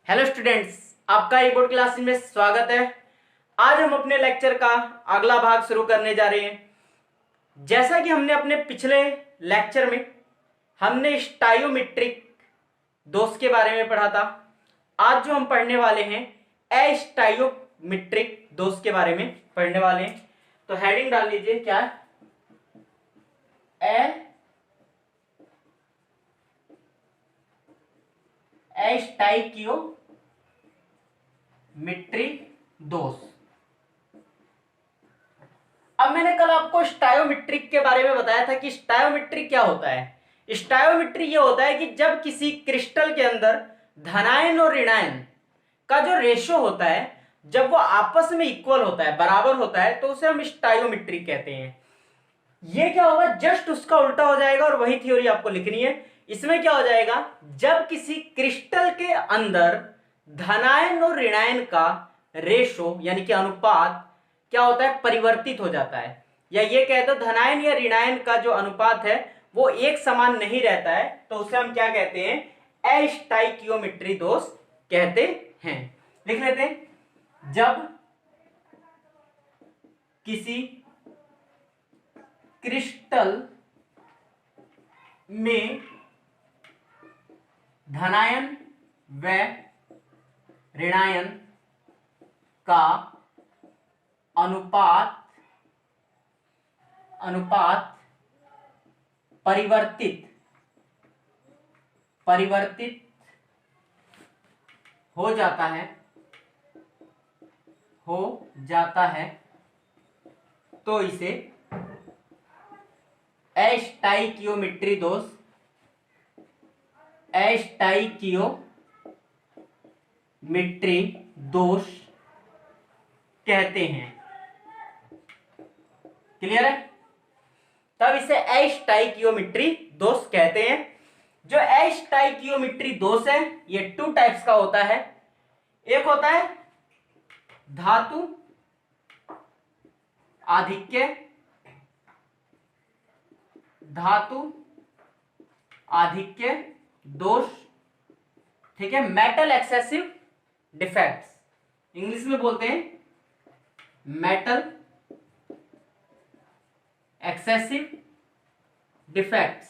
Hello students, आपका ई board class में स्वागत है। आज हम अपने लेक्चर का अगला भाग शुरू करने जा रहे हैं। जैसा कि हमने अपने पिछले लेक्चर में हमने स्टायोमेट्रिक दोष के बारे में पढ़ा था। आज जो हम पढ़ने वाले हैं अस्टायोमेट्रिक दोष के बारे में पढ़ने वाले हैं। तो हेडिंग डाल लीजिए, क्या है? अस्टाइकियोमेट्रिक दोष। अब मैंने कल आपको स्टायोमेट्रिक के बारे में बताया था कि स्टायोमेट्रिक क्या होता है। स्टायोमेट्रिक ये होता है कि जब किसी क्रिस्टल के अंदर धनायन और ऋणायन का जो रेशो होता है, जब वो आपस में इक्वल होता है, बराबर होता है, तो उसे हम स्टायोमेट्रिक कहते हैं। ये क्या होगा, जस्ट उसका उल्टा हो जाएगा और वही थ्योरी आपको लिखनी है। इसमें क्या हो जाएगा, जब किसी क्रिस्टल के अंदर धनायन और ऋणायन का रेशो यानी कि अनुपात क्या होता है, परिवर्तित हो जाता है, या ये कह दो धनायन या ऋणायन का जो अनुपात है वो एक समान नहीं रहता है, तो उसे हम क्या कहते हैं, अस्टाइकियोमेट्री दोष कहते हैं। लिख लेते हैं, जब किसी क्रिस्टल में धनायन व ऋणायन का अनुपात परिवर्तित हो जाता है तो इसे अस्टाइकियोमेट्री दोष कहते हैं। क्लियर है? तब इसे अस्टाइकियोमेट्री दोष कहते हैं। जो अस्टाइकियोमेट्री दोष है ये 2 टाइप्स का होता है। एक होता है धातु आधिक्य दोष, ठीक है, मेटल एक्सेसिव डिफेक्ट्स, इंग्लिश में बोलते हैं मेटल एक्सेसिव डिफेक्ट्स।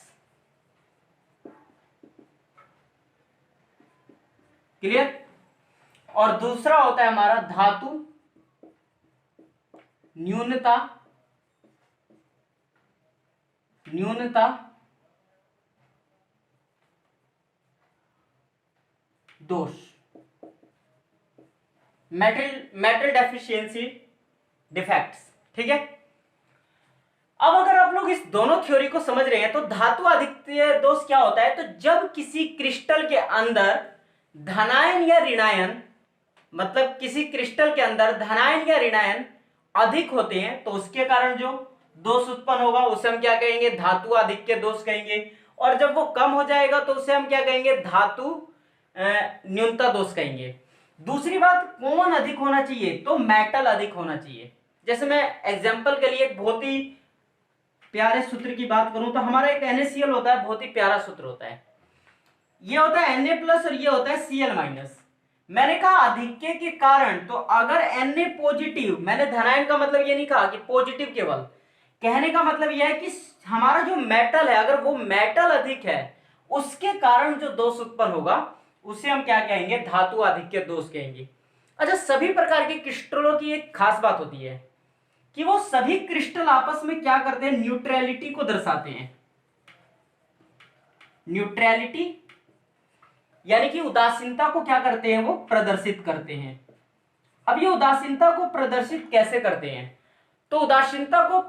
क्लियर? और दूसरा होता है हमारा धातु न्यूनता दोष, मेटल डेफिशिएंसी डिफेक्ट्स। ठीक है, अब अगर आप लोग इस दोनों थ्योरी को समझ रहे हैं तो धातु आधिक्य दोष क्या होता है, तो जब किसी क्रिस्टल के अंदर धनायन या ऋणायन, मतलब किसी क्रिस्टल के अंदर धनायन या ऋणायन अधिक होते हैं तो उसके कारण जो दोष उत्पन्न होगा उसे हम क्या कहेंगे, धातु आधिक्य दोष कहेंगे। और जब वो कम हो जाएगा तो उसे हम क्या कहेंगे, धातु न्यूनता दोष कहेंगे। दूसरी बात, कौन अधिक होना चाहिए, तो मेटल अधिक होना चाहिए। जैसे मैं एग्जांपल के लिए एक बहुत ही प्यारे सूत्र की बात करूं तो हमारा एक NaCl होता है, बहुत ही प्यारा सूत्र होता है। ये होता है Na+ और ये होता है Cl-। मैंने कहा आधिक्य के कारण, तो अगर Na पॉजिटिव, मैंने धनायन का मतलब ये नहीं कहा कि पॉजिटिव केवल, कहने का मतलब यह है कि हमारा जो मेटल है, अगर वो मेटल अधिक है उसके कारण जो दोष उत्पन्न होगा उसे हम क्या कहेंगे, धातु आधिक्य दोष कहेंगे। अच्छा, सभी प्रकार के क्रिस्टलों की एक खास बात होती है कि वो सभी क्रिस्टल आपस में क्या करते हैं, न्यूट्रलिटी को दर्शाते हैं। न्यूट्रलिटी यानी कि उदासीनता को क्या करते हैं, वो प्रदर्शित करते हैं। अब ये उदासीनता को प्रदर्शित कैसे करते हैं, तो उदासीनता को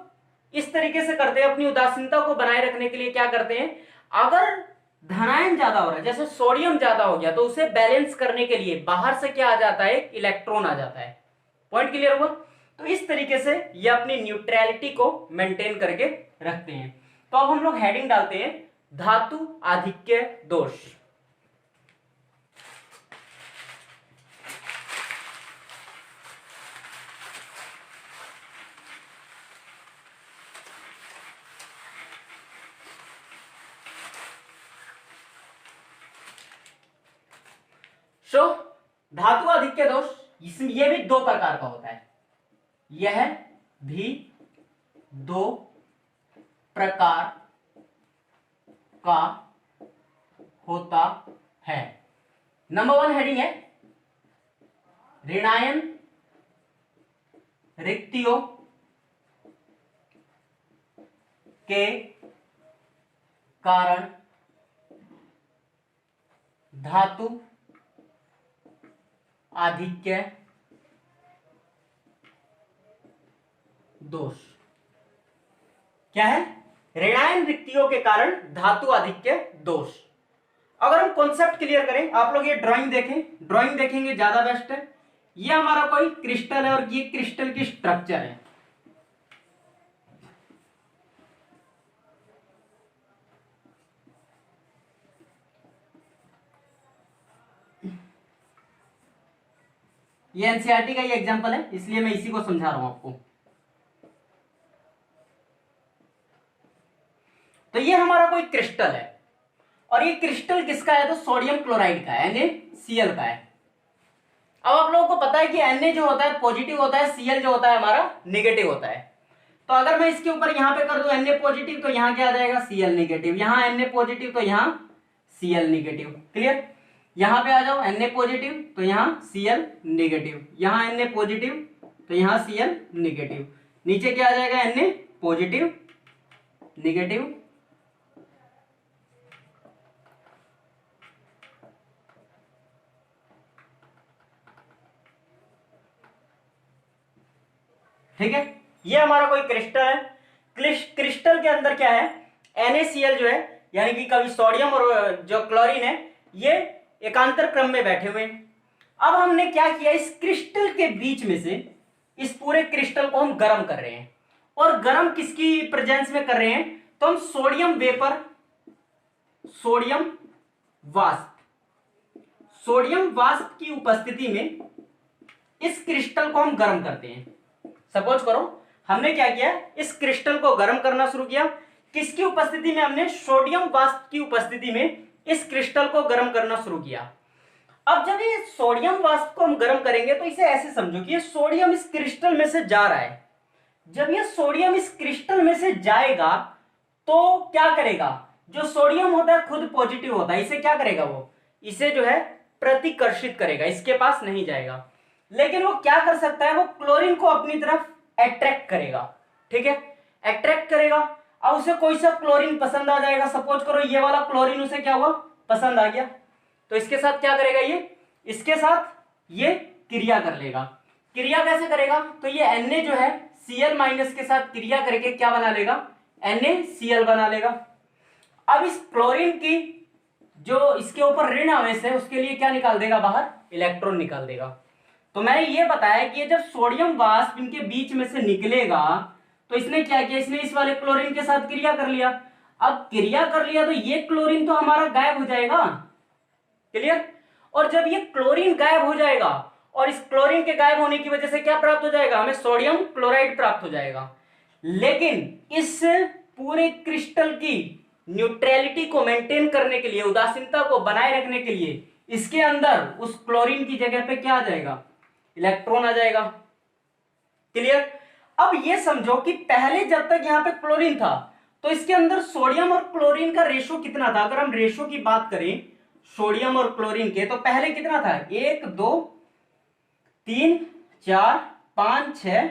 इस तरीके से करते हैं, अपनी उदासीनता को बनाए रखने के लिए क्या करते हैं, अगर धनायन ज्यादा हो रहा है, जैसे सोडियम ज्यादा हो गया, तो उसे बैलेंस करने के लिए बाहर से क्या आ जाता है, इलेक्ट्रॉन आ जाता है। पॉइंट क्लियर हुआ? तो इस तरीके से ये अपनी न्यूट्रलिटी को मेंटेन करके रखते हैं। तो अब हम लोग हेडिंग डालते हैं, धातु आधिक्य दोष। धातु आधिक्य दोष इसमें ये भी दो प्रकार का होता है, यह भी दो प्रकार का होता है। नंबर 1 हेडिंग है ऋणायन रिक्तियों के कारण धातु आधिक्य दोष। क्या है? ऋणायन रिक्तियों के कारण धातु आधिक्य दोष। अगर हम कॉन्सेप्ट क्लियर करें, आप लोग ये ड्राइंग देखें, ड्राइंग देखेंगे ज्यादा बेस्ट है। ये हमारा कोई क्रिस्टल है और ये क्रिस्टल की स्ट्रक्चर है। ये एनसीईआरटी का ये एग्जांपल है, इसलिए मैं इसी को समझा रहा हूं आपको। तो ये हमारा कोई क्रिस्टल है और ये क्रिस्टल किसका है? तो सोडियम क्लोराइड का है, NaCl का है। अब आप लोगों को पता है कि Na जो होता है पॉजिटिव होता है, Cl जो होता है हमारा नेगेटिव होता है। तो अगर मैं इसके ऊपर यहां पे कर दूं Na पॉजिटिव तो यहां क्या आ जाएगा? Cl negative. यहां Na पॉजिटिव तो यहां Cl नेगेटिव। क्लियर? यहां पे आ जाओ Na पॉजिटिव तो यहां Cl नेगेटिव, यहां Na पॉजिटिव तो यहां Cl नेगेटिव। नीचे क्या आ जाएगा? Na पॉजिटिव नेगेटिव ठीक है। ये हमारा कोई क्रिस्टल है। क्रिस्टल के अंदर क्या है? NaCl जो है यानी कि कभी सोडियम और जो क्लोरीन है ये एकांतर क्रम में बैठे हुए हैं। अब हमने क्या किया, इस क्रिस्टल के बीच में से इस पूरे क्रिस्टल को हम गर्म कर रहे हैं। और गर्म किसकी प्रेजेंस में कर रहे हैं? तो हम सोडियम वेपर, सोडियम वाष्प की उपस्थिति में इस क्रिस्टल को हम गर्म करते हैं। सपोज करो हमने क्या किया, इस क्रिस्टल को गर्म करना शुरू किया। किसकी उपस्थिति में? हमने सोडियम वाष्प की उपस्थिति में इस क्रिस्टल को गर्म करना शुरू किया। अब जब ये सोडियम वाष्प को हम गर्म करेंगे तो इसे ऐसे समझो कि ये सोडियम इस क्रिस्टल में से जा रहा है। जब ये सोडियम इस क्रिस्टल में से जाएगा तो क्या करेगा? जो सोडियम होता है खुद पॉजिटिव होता है, इसे क्या करेगा? वो इसे जो है प्रतिकर्षित करेगा, इसके पास नहीं जाएगा। लेकिन वो क्या कर सकता है? वो क्लोरीन को अपनी तरफ अट्रैक्ट करेगा। ठीक है, अट्रैक्ट करेगा। अब उसे कोई सा क्लोरीन पसंद आ जाएगा। सपोज करो ये वाला क्लोरीन उसे क्या हुआ? पसंद आ गया। तो इसके साथ क्या करेगा? ये इसके साथ ये क्रिया कर लेगा। क्रिया कैसे करेगा? तो ये Na जो है Cl माइनस के साथ क्रिया करके क्या बना लेगा? NaCl बना लेगा। अब इस क्लोरीन की जो इसके ऊपर ऋण आवेश है उसके लिए क्या निकाल देगा? बाहर इलेक्ट्रॉन निकाल देगा। तो मैंने ये बताया कि जब सोडियम वाष्प इनके बीच में से निकलेगा तो इसने क्या किया? इसने इस वाले क्लोरीन के साथ क्रिया कर लिया। अब क्रिया कर लिया तो ये क्लोरीन तो हमारा गायब हो जाएगा। क्लियर? और जब ये क्लोरीन गायब हो जाएगा और इस क्लोरीन के गायब होने की वजह से क्या प्राप्त हो जाएगा? हमें सोडियम क्लोराइड प्राप्त हो जाएगा। लेकिन इस पूरे क्रिस्टल की न्यूट्रलिटी को मेंटेन करने के लिए, उदासीनता को बनाए रखने के लिए इसके अंदर उस क्लोरीन की जगह पे क्या आ जाएगा? इलेक्ट्रॉन आ जाएगा। क्लियर? अब ये समझो कि पहले जब तक यहां पे क्लोरीन था तो इसके अंदर सोडियम और क्लोरीन का रेशो कितना था? अगर हम रेशो की बात करें सोडियम और क्लोरीन के तो पहले कितना था? 1 2 3 4 5 6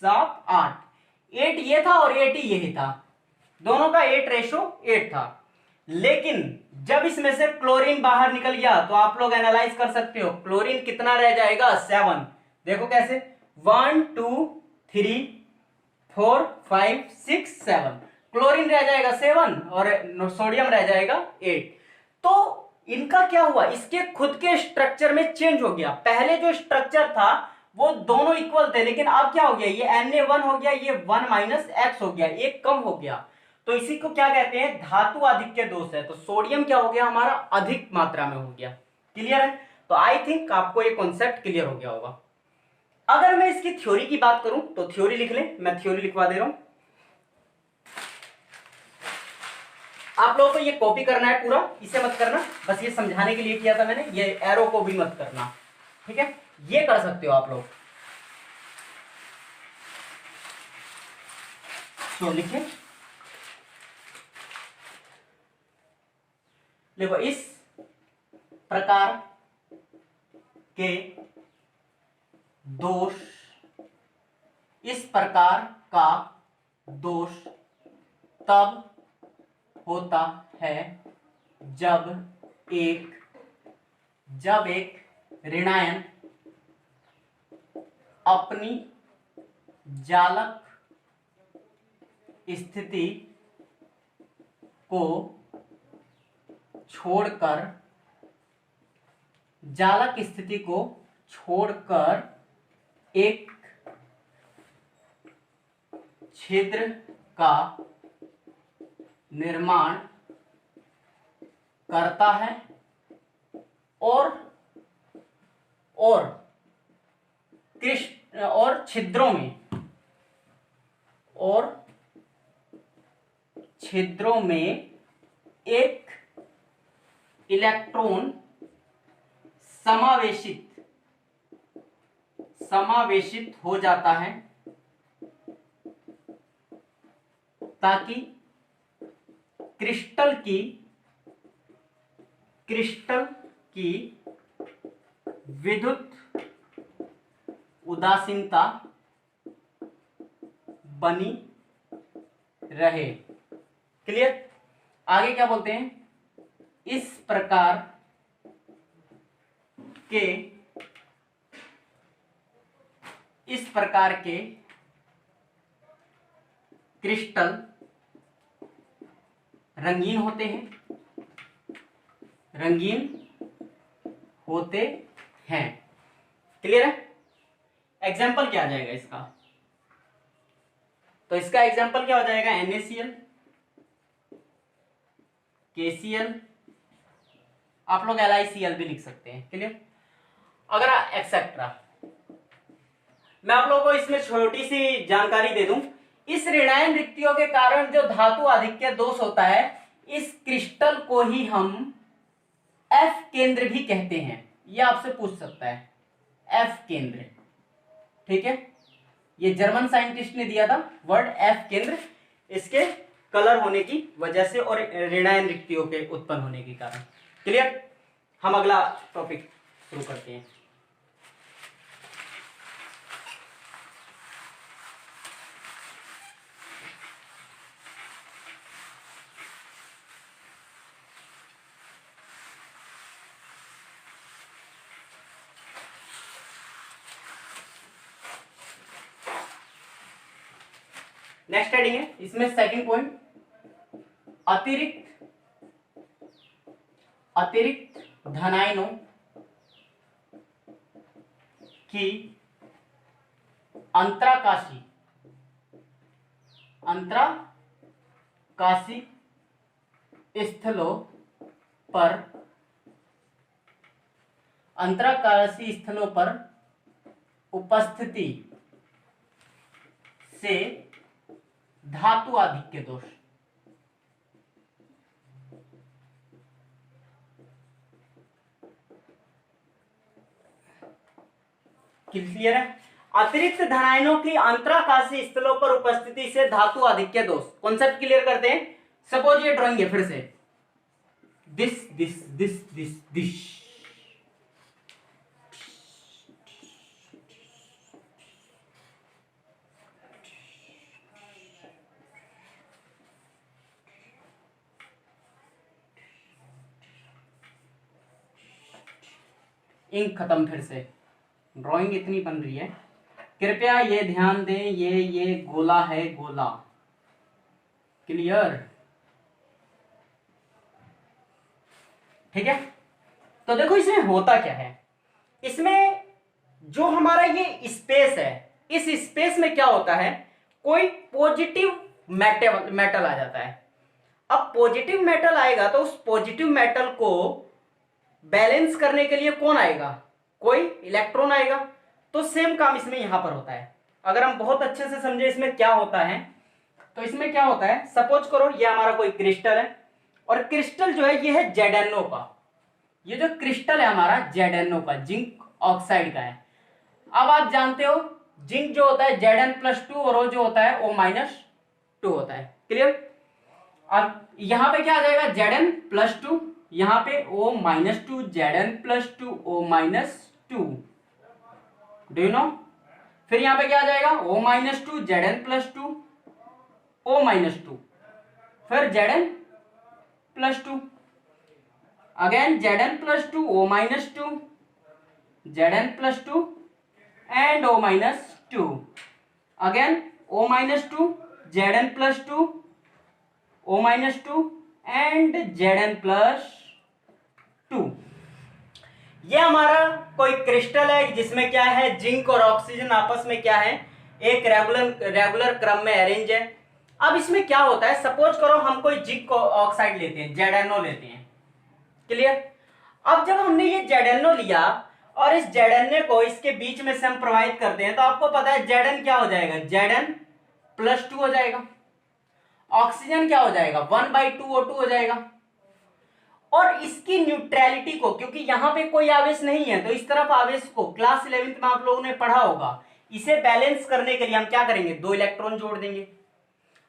7 8 8 ये था और 8 ही यही था। दोनों का 8:8 था। लेकिन जब इसमें से क्लोरीन बाहर निकल गया तो आप लोग एनालाइज कर सकते हो क्लोरीन कितना रह जाएगा? 7। देखो कैसे? 1 2 3 4 5 6 7 क्लोरीन रह जाएगा 7 और सोडियम रह जाएगा 8। तो इनका क्या हुआ? इसके खुद के स्ट्रक्चर में चेंज हो गया। पहले जो स्ट्रक्चर था वो दोनों इक्वल थे, लेकिन अब क्या हो गया? ये Na1 हो गया, ये 1 - x हो गया, एक कम हो गया। तो इसी को क्या कहते हैं? धातु आधिक्य दोष है। तो सोडियम क्या हो गया? हमारा अधिक मात्रा में हो गया। क्लियर है? तो आई थिंक आपको ये कॉन्सेप्ट क्लियर हो गया होगा। अगर मैं इसकी थ्योरी की बात करूं तो थ्योरी लिख लें, मैं थ्योरी लिखवा दे रहा हूं। आप लोगों को ये कॉपी करना है पूरा, इसे मत करना, बस ये समझाने के लिए किया था मैंने। ये एरो को भी मत करना, ठीक है, ये कर सकते हो आप लोग। तो लिखे, देखो इस प्रकार के दोष, इस प्रकार का दोष तब होता है जब एक ऋणायन अपनी जालक स्थिति को छोड़कर एक छिद्र का निर्माण करता है और छिद्रों में एक इलेक्ट्रॉन समावेशित हो जाता है ताकि क्रिस्टल की विद्युत उदासीनता बनी रहे। क्लियर? आगे क्या बोलते हैं, इस प्रकार के क्रिस्टल रंगीन होते हैं। क्लियर है? एग्जाम्पल क्या आ जाएगा इसका? तो इसका एग्जाम्पल क्या हो जाएगा, NaCl, KCl, आप लोग LiCl भी लिख सकते हैं। क्लियर? अगर एक्सेट्रा, मैं आप लोगों को इसमें छोटी सी जानकारी दे दूं, इस ऋणायन रिक्तियों के कारण जो धातु आधिक्य दोष होता है, इस क्रिस्टल को ही हम F केंद्र भी कहते हैं। ये आपसे पूछ सकता है, F केंद्र। ठीक है, ये जर्मन साइंटिस्ट ने दिया था वर्ड F केंद्र, इसके कलर होने की वजह से और ऋणायन रिक्तियों के उत्पन्न होने के कारण। क्लियर? हम अगला टॉपिक शुरू करते हैं। नेक्स्ट हेडिंग है, इसमें सेकंड पॉइंट, अतिरिक्त धनायनों की अंतराकाशी स्थलों पर उपस्थिति से धातु आधिक्य दोष। क्लियर है? अतिरिक्त धनायनों की अंतराकाशी स्थलों पर उपस्थिति से धातु आधिक्य दोष, कॉन्सेप्ट क्लियर करते हैं। सपोज ये ड्राइंग है, फिर से दिस इंक खत्म, फिर से ड्राइंग इतनी बन रही है, कृपया ये ध्यान दें, ये गोला है, गोला। क्लियर? ठीक है, तो देखो इसमें होता क्या है, इसमें जो हमारा ये स्पेस है, इस स्पेस में क्या होता है, कोई पॉजिटिव मेटल आ जाता है। अब पॉजिटिव मेटल आएगा तो उस पॉजिटिव मेटल को बैलेंस करने के लिए कौन आएगा, कोई इलेक्ट्रॉन आएगा। तो सेम काम इसमें यहां पर होता है। अगर हम बहुत अच्छे से समझे इसमें क्या होता है, तो इसमें क्या होता है, सपोज करो ये हमारा कोई क्रिस्टल है, और क्रिस्टल जो है ये है ZnO का, ये जो क्रिस्टल है हमारा ZnO का, जिंक ऑक्साइड का है। अब आप जानते हो जिंक जो होता है Zn+2 और वो जो होता है O-2 होता है। क्लियर? अब यहां पे क्या आ जाएगा Zn+2, यहां पे O-2, Zn+2 O-2, do you know? फिर यहां पे क्या आ जाएगा O-2 Zn+2 O-2, फिर Zn+2, again Zn+2 O-2 Zn+2 and O-2, again O-2 Zn+2 O-2 and Zn+2। ये हमारा कोई क्रिस्टल है जिसमें क्या है जिंक और ऑक्सीजन आपस में क्या है एक रेगुलर क्रम में अरेंज है। अब इसमें क्या होता है, सपोज करो हम कोई जिंक ऑक्साइड लेते हैं, ZnO लेते हैं। क्लियर? अब जब हमने ये ZnO लिया और इस Zn को इसके बीच में से हम प्रोवाइड करते हैं तो आपको पता है Zn क्या हो जाएगा, Zn+2 हो जाएगा। ऑक्सीजन क्या हो जाएगा 1/2 O2 हो जाएगा। और इसकी न्यूट्रलिटी को, क्योंकि यहां पे कोई आवेश नहीं है तो इस तरफ आवेश को क्लास 11th में आप लोगों ने पढ़ा होगा, इसे बैलेंस करने के लिए हम क्या करेंगे 2 इलेक्ट्रॉन जोड़ देंगे।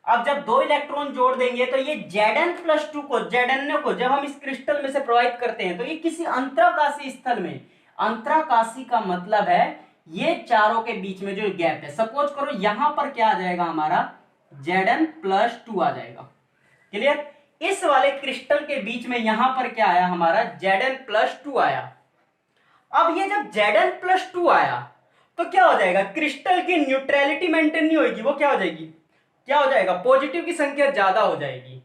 अब जब 2 इलेक्ट्रॉन जोड़ देंगे तो ये Zn+2 को Zn को जब हम इस क्रिस्टल में से प्रोवाइड करते हैं तो ये किसी अंतराकाशी स्थल में, अंतराकाशी का मतलब है ये चारों के बीच में जो गैप है, सपोज करो यहां पर क्या आ जाएगा हमारा Zn+2 आ जाएगा। क्लियर? इस वाले क्रिस्टल के बीच में यहां पर क्या आया हमारा Zn+2 आया। अब ये जब Zn+2 आया तो क्या हो जाएगा, क्रिस्टल की न्यूट्रलिटी मेंटेन नहीं होगी, वो क्या हो जाएगी, क्या हो जाएगा पॉजिटिव की संख्या ज्यादा हो जाएगी।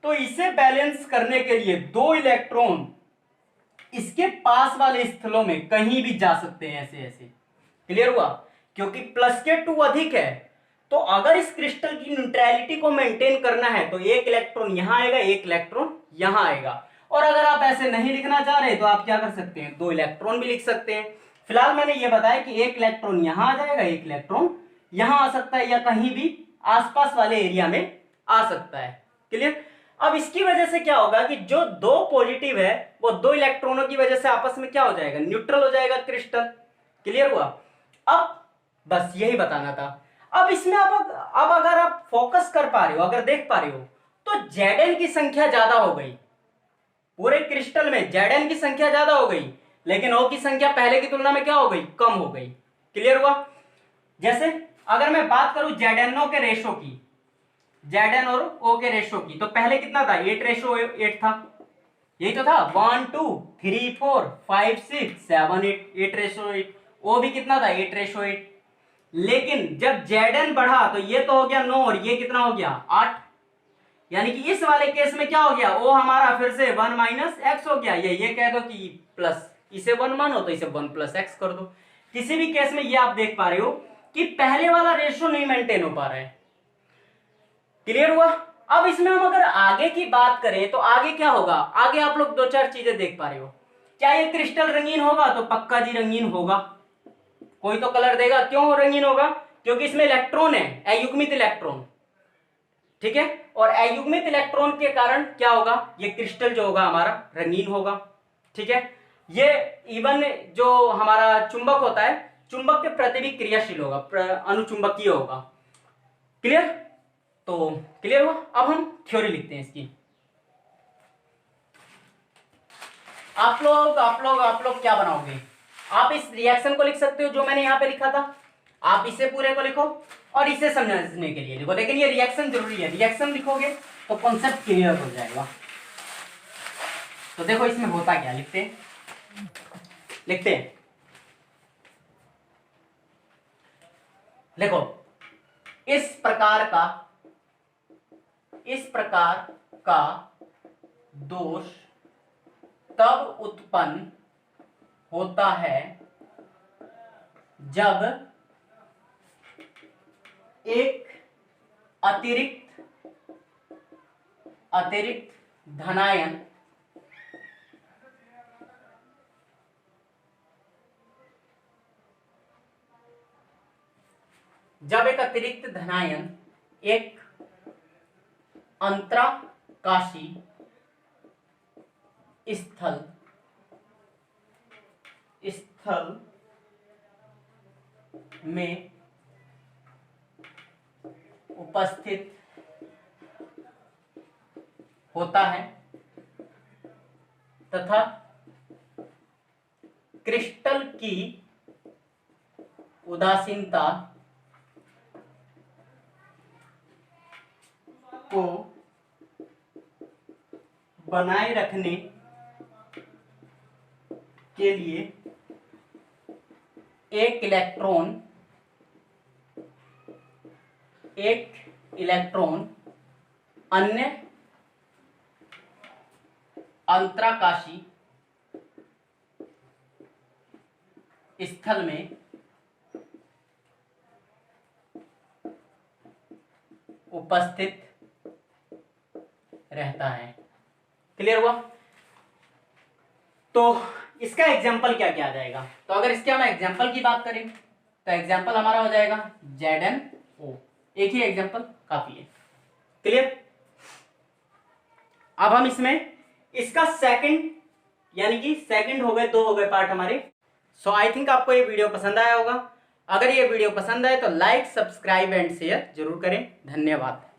तो इसे बैलेंस करने के लिए 2 इलेक्ट्रॉन इसके पास वाले स्थलों में कहीं भी जा सकते हैं, ऐसे ऐसे। क्लियर हुआ? क्योंकि प्लस के 2 अधिक है तो अगर इस क्रिस्टल की न्यूट्रलिटी को मेंटेन करना है तो 1 इलेक्ट्रॉन यहां आएगा, 1 इलेक्ट्रॉन यहां आएगा। और अगर आप ऐसे नहीं लिखना चाह रहे तो आप क्या कर सकते हैं 2 इलेक्ट्रॉन भी लिख सकते हैं। फिलहाल मैंने ये बताया कि 1 इलेक्ट्रॉन यहां आ जाएगा, 1 इलेक्ट्रॉन यहां आ सकता है या कहीं भी आसपास वाले एरिया में आ सकता है। क्लियर? अब इसकी वजह से क्या होगा कि जो 2 पॉजिटिव है वो 2 इलेक्ट्रॉनों की वजह से आपस में क्या हो जाएगा, न्यूट्रल हो जाएगा क्रिस्टल। क्लियर हुआ? अब बस यही बताना था। अब इसमें अब अगर आप फोकस कर पा रहे हो, अगर देख पा रहे हो तो Zn की संख्या ज्यादा हो गई, पूरे क्रिस्टल में Zn की संख्या ज्यादा हो गई, लेकिन O की संख्या पहले की तुलना में क्या हो गई, कम हो गई। क्लियर हुआ? जैसे अगर मैं बात करूं ZnO के रेशो की, Zn और O के रेशो की, तो पहले कितना था 8:8 था, यही तो था 1 2 3 4 5 6 7 8:8। O भी कितना था 8:8। लेकिन जब Zn बढ़ा तो ये तो हो गया 9 और ये कितना हो गया 8, यानी कि इस वाले केस में क्या हो गया O हमारा फिर से 1 - x हो गया। ये कह दो कि प्लस, इसे 1 मानो तो इसे 1 + x कर दो। किसी भी केस में ये आप देख पा रहे हो कि पहले वाला रेशियो नहीं मेंटेन हो पा रहा है। क्लियर हुआ? अब इसमें हम अगर आगे की बात करें तो आगे क्या होगा, आगे आप लोग 2-4 चीजें देख पा रहे हो। क्या ये क्रिस्टल रंगीन होगा, तो पक्का जी रंगीन होगा, कोई तो कलर देगा। क्यों रंगीन होगा? क्योंकि इसमें इलेक्ट्रॉन है, अयुग्मित इलेक्ट्रॉन। ठीक है? और अयुग्मित इलेक्ट्रॉन के कारण क्या होगा, ये क्रिस्टल जो होगा हमारा रंगीन होगा। ठीक है? ये इवन जो हमारा चुंबक होता है, चुंबक के प्रति भी क्रियाशील होगा, अनुचुंबकीय होगा। क्लियर? तो क्लियर हुआ? अब हम थ्योरी लिखते हैं इसकी। आप लोग क्या बनाओगे, आप इस रिएक्शन को लिख सकते हो जो मैंने यहां पे लिखा था, आप इसे पूरे को लिखो और इसे समझने के लिए लिखो, लेकिन ये रिएक्शन जरूरी है, रिएक्शन लिखोगे तो कॉन्सेप्ट क्लियर हो जाएगा। तो देखो इसमें होता क्या, लिखते हैं देखो इस प्रकार का दोष तब उत्पन्न होता है जब एक अतिरिक्त धनायन एक अंतराकाशी स्थल में उपस्थित होता है तथा क्रिस्टल की उदासीनता को बनाए रखने के लिए एक इलेक्ट्रॉन अन्य अंतराकाशी स्थल में उपस्थित रहता है। क्लियर हुआ? तो इसका एग्जाम्पल क्या क्या आ जाएगा? तो अगर इसके हम एग्जाम्पल की बात करें तो एग्जाम्पल हमारा हो जाएगा ZnO। एक ही एग्जाम्पल काफी है। क्लियर? अब हम इसमें इसका सेकंड, यानी कि सेकंड हो गए, दो हो गए पार्ट हमारे। सो आई थिंक आपको ये वीडियो पसंद आया होगा। अगर ये वीडियो पसंद आए तो लाइक, सब्सक्राइब एंड शेयर जरूर करें। धन्यवाद।